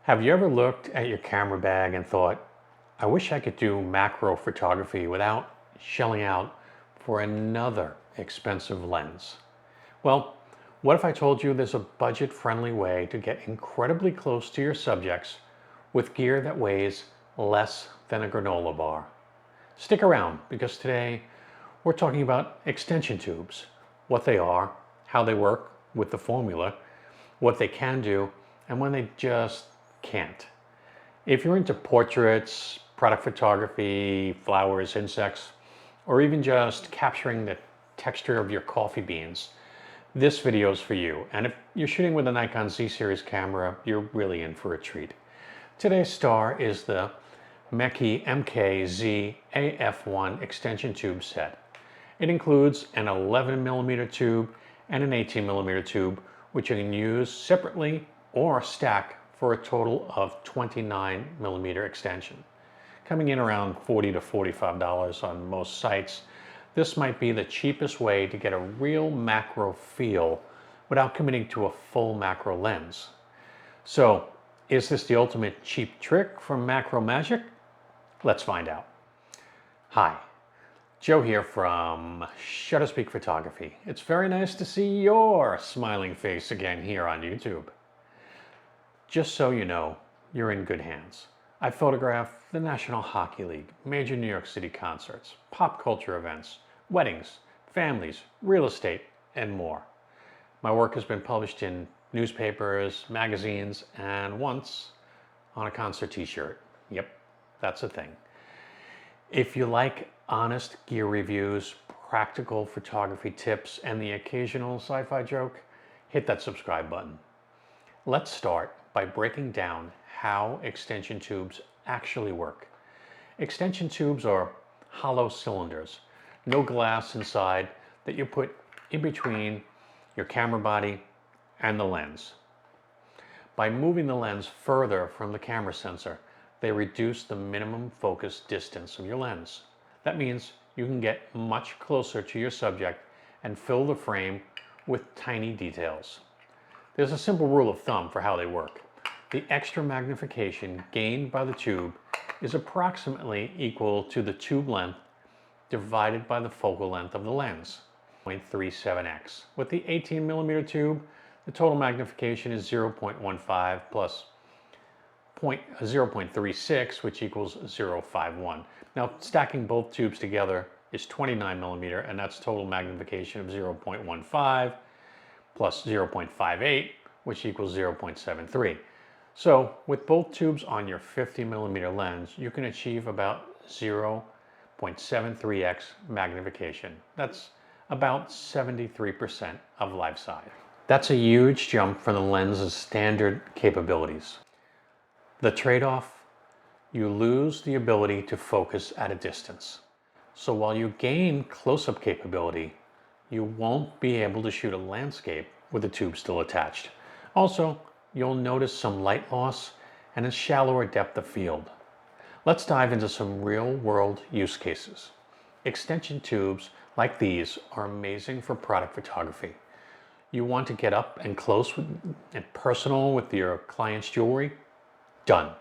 Have you ever looked at your camera bag and thought, I wish I could do macro photography without shelling out for another expensive lens? Well, what if I told you there's a budget-friendly way to get incredibly close to your subjects with gear that weighs less than a granola bar? Stick around because today we're talking about extension tubes, what they are, how they work with the formula, what they can do, and when they just can't. If you're into portraits, product photography, flowers, insects, or even just capturing the texture of your coffee beans, this video is for you. And if you're shooting with a Nikon Z series camera, you're really in for a treat. Today's star is the MEKE MK-Z-AF1 extension tube set. It includes an 11mm tube and an 18mm tube, which you can use separately or stack for a total of 29mm extension. Coming in around $40 to $45 on most sites, this might be the cheapest way to get a real macro feel without committing to a full macro lens. So, is this the ultimate cheap trick from macro magic? Let's find out. Hi, Joe here from Shutter Speak Photography. It's very nice to see your smiling face again here on YouTube. Just so you know, you're in good hands. I photograph the National Hockey League, major New York City concerts, pop culture events, weddings, families, real estate, and more. My work has been published in newspapers, magazines, and once on a concert t-shirt. Yep, that's a thing. If you like honest gear reviews, practical photography tips, and the occasional sci-fi joke, hit that subscribe button. Let's start by breaking down how extension tubes actually work. Extension tubes are hollow cylinders, no glass inside, that you put in between your camera body and the lens. By moving the lens further from the camera sensor, they reduce the minimum focus distance of your lens. That means you can get much closer to your subject and fill the frame with tiny details. There's a simple rule of thumb for how they work. The extra magnification gained by the tube is approximately equal to the tube length divided by the focal length of the lens, 0.37x. With the 18mm tube, the total magnification is 0.15 plus 0.36, which equals 0.51. Now, stacking both tubes together is 29mm, and that's total magnification of 0.15 plus 0.58, which equals 0.73. So, with both tubes on your 50mm lens, you can achieve about 0.73x magnification. That's about 73% of life size. That's a huge jump from the lens's standard capabilities. The trade-off, you lose the ability to focus at a distance. So while you gain close-up capability, you won't be able to shoot a landscape with the tube still attached. Also, you'll notice some light loss and a shallower depth of field. Let's dive into some real-world use cases. Extension tubes like these are amazing for product photography. You want to get up and close and personal with your client's jewelry? Done.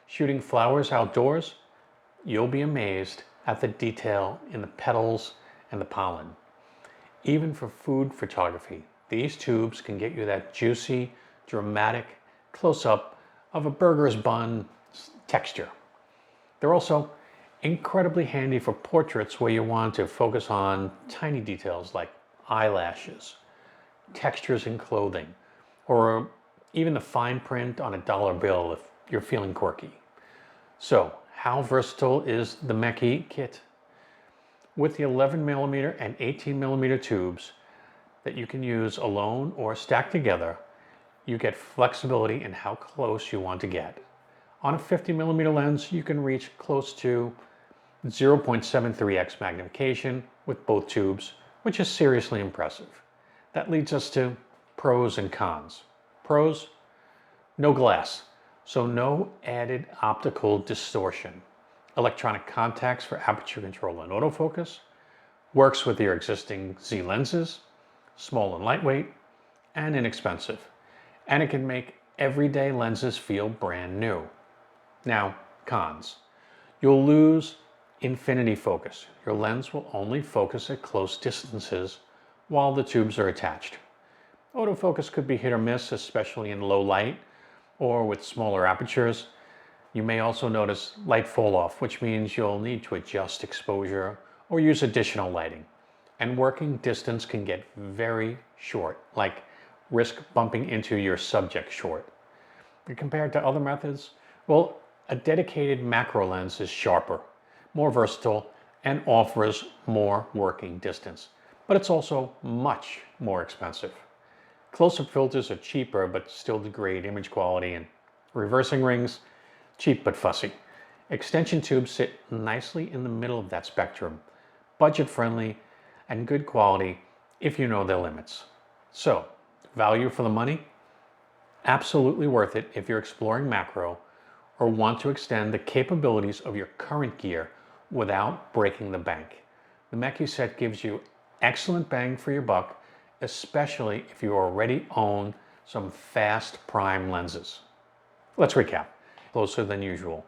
Shooting flowers outdoors? You'll be amazed at the detail in the petals and the pollen. Even for food photography, these tubes can get you that juicy, dramatic close-up of a burger's bun texture. They're also incredibly handy for portraits where you want to focus on tiny details like eyelashes, textures in clothing, or even the fine print on a dollar bill if you're feeling quirky. So, how versatile is the MEKE kit? With the 11mm and 18mm tubes that you can use alone or stacked together, you get flexibility in how close you want to get. On a 50mm lens, you can reach close to 0.73x magnification with both tubes, which is seriously impressive. That leads us to pros and cons. Pros, no glass, so no added optical distortion. Electronic contacts for aperture control and autofocus. Works with your existing Z lenses. Small and lightweight, and inexpensive. And it can make everyday lenses feel brand new. Now, cons. You'll lose infinity focus. Your lens will only focus at close distances while the tubes are attached. Autofocus could be hit or miss, especially in low light or with smaller apertures. You may also notice light fall off, which means you'll need to adjust exposure or use additional lighting. And working distance can get very short, like risk bumping into your subject short. But compared to other methods, well, a dedicated macro lens is sharper, more versatile, and offers more working distance. But it's also much more expensive. Close-up filters are cheaper but still degrade image quality, and reversing rings, cheap but fussy. Extension tubes sit nicely in the middle of that spectrum, budget-friendly and good quality if you know their limits. So, value for the money? Absolutely worth it if you're exploring macro or want to extend the capabilities of your current gear without breaking the bank. The MEKE set gives you excellent bang for your buck, especially if you already own some fast prime lenses. Let's recap. Closer than usual.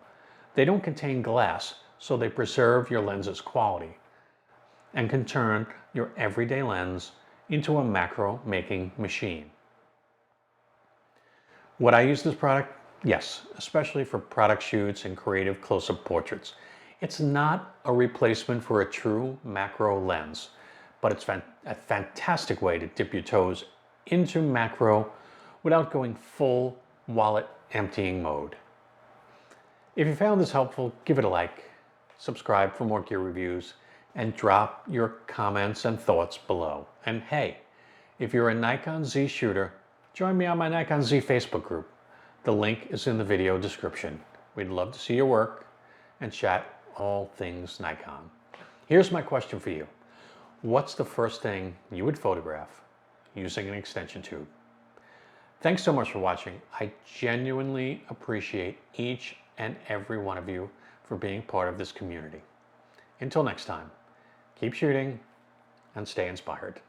They don't contain glass, so they preserve your lens's quality and can turn your everyday lens into a macro making machine. Would I use this product? Yes, especially for product shoots and creative close-up portraits. It's not a replacement for a true macro lens, but it's a fantastic way to dip your toes into macro without going full wallet emptying mode. If you found this helpful, give it a like, subscribe for more gear reviews, and drop your comments and thoughts below. And hey, if you're a Nikon Z shooter, join me on my Nikon Z Facebook group. The link is in the video description. We'd love to see your work and chat all things Nikon. Here's my question for you. What's the first thing you would photograph using an extension tube? Thanks so much for watching. I genuinely appreciate each and every one of you for being part of this community. Until next time, keep shooting and stay inspired.